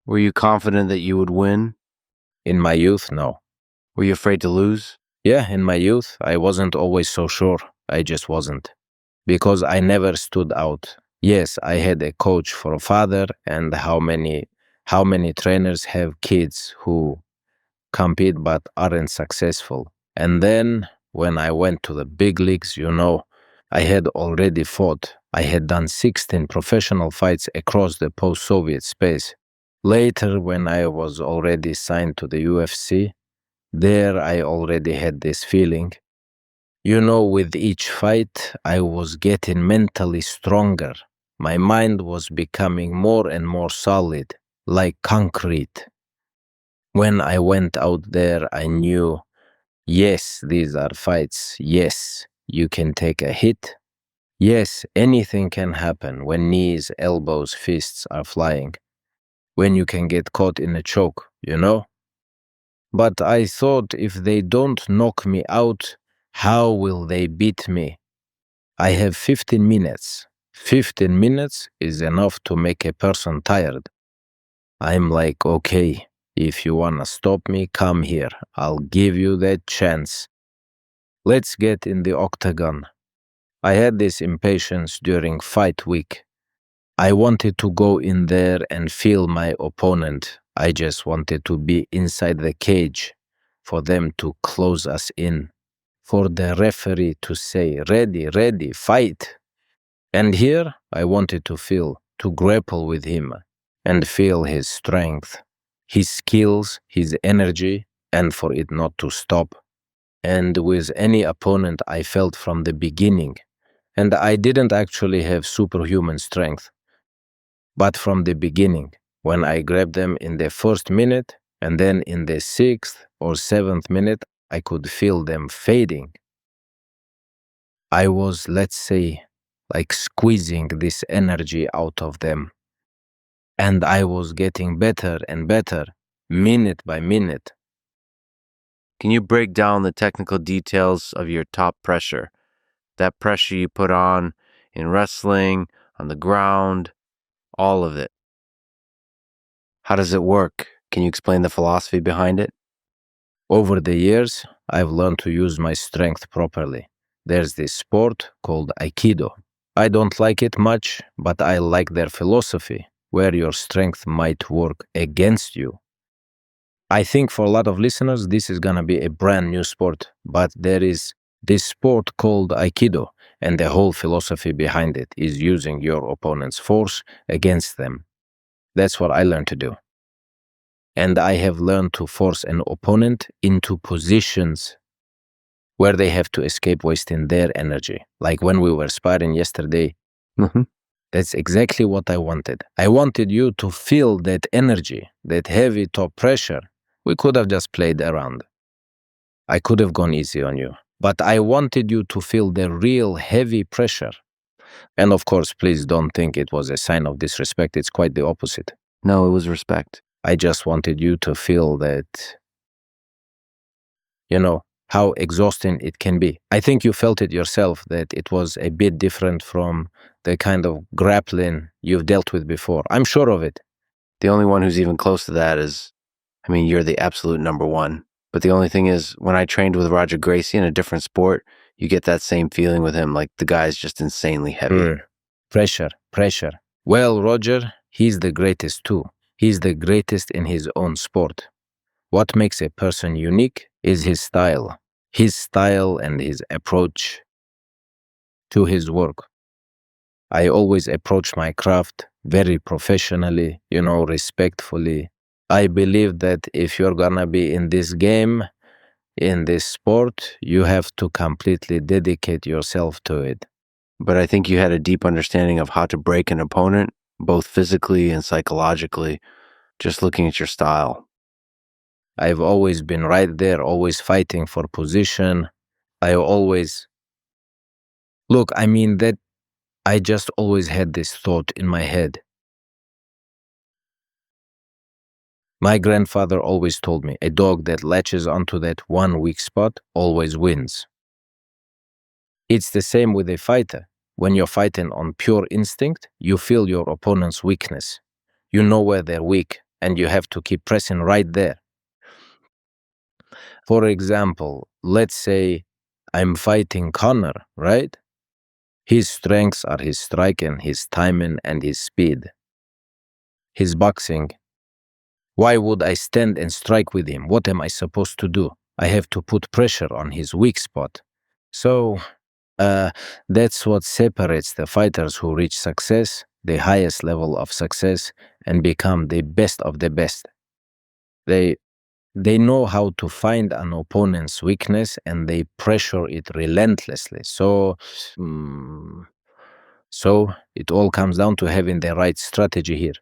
Were you confident that you would win? In my youth, no. Were you afraid to lose? Yeah, in my youth, I wasn't always so sure. I just wasn't. Because I never stood out. Yes, I had a coach for a father, and how many trainers have kids who compete but aren't successful. And then when I went to the big leagues, I had already fought. I had done 16 professional fights across the post-Soviet space. Later, when I was already signed to the UFC, there I already had this feeling. With each fight, I was getting mentally stronger. My mind was becoming more and more solid, like concrete. When I went out there, I knew, yes, these are fights. Yes, you can take a hit. Yes, anything can happen when knees, elbows, fists are flying. When you can get caught in a choke. But I thought if they don't knock me out, how will they beat me? I have 15 minutes. 15 minutes is enough to make a person tired. I'm like, okay, if you wanna stop me, come here. I'll give you that chance. Let's get in the octagon. I had this impatience during fight week. I wanted to go in there and feel my opponent. I just wanted to be inside the cage, for them to close us in, for the referee to say, ready, ready, fight. And here I wanted to grapple with him and feel his strength, his skills, his energy, and for it not to stop. And with any opponent I felt from the beginning, and I didn't actually have superhuman strength, but from the beginning, when I grabbed them in the first minute, and then in the 6th or 7th minute, I could feel them fading. I was, let's say, like squeezing this energy out of them. And I was getting better and better, minute by minute. Can you break down the technical details of your top pressure? That pressure you put on in wrestling, on the ground, all of it. How does it work? Can you explain the philosophy behind it? Over the years, I've learned to use my strength properly. There's this sport called Aikido. I don't like it much, but I like their philosophy, where your strength might work against you. I think for a lot of listeners, this is gonna be a brand new sport, but there is this sport called Aikido, and the whole philosophy behind it is using your opponent's force against them. That's what I learned to do. And I have learned to force an opponent into positions where they have to escape wasting their energy. Like when we were sparring yesterday, that's exactly what I wanted. I wanted you to feel that energy, that heavy top pressure. We could have just played around. I could have gone easy on you. But I wanted you to feel the real heavy pressure. And of course, please don't think it was a sign of disrespect. It's quite the opposite. No, it was respect. I just wanted you to feel that, how exhausting it can be. I think you felt it yourself, that it was a bit different from the kind of grappling you've dealt with before. I'm sure of it. The only one who's even close to that is, you're the absolute number one. But the only thing is, when I trained with Roger Gracie in a different sport, you get that same feeling with him, like the guy's just insanely heavy. Pressure. Well, Roger, he's the greatest too. He's the greatest in his own sport. What makes a person unique is his style and his approach to his work. I always approach my craft very professionally, respectfully. I believe that if you're gonna be in this game, in this sport, you have to completely dedicate yourself to it. But I think you had a deep understanding of how to break an opponent, both physically and psychologically, just looking at your style. I've always been right there, always fighting for position. I just always had this thought in my head. My grandfather always told me, a dog that latches onto that one weak spot always wins. It's the same with a fighter. When you're fighting on pure instinct, you feel your opponent's weakness. You know where they're weak. and you have to keep pressing right there. For example, let's say I'm fighting Connor, right? His strengths are his striking, his timing, and his speed. His boxing. Why would I stand and strike with him? What am I supposed to do? I have to put pressure on his weak spot. So, that's what separates the fighters who reach success, the highest level of success, and become the best of the best. They know how to find an opponent's weakness and they pressure it relentlessly. So it all comes down to having the right strategy here.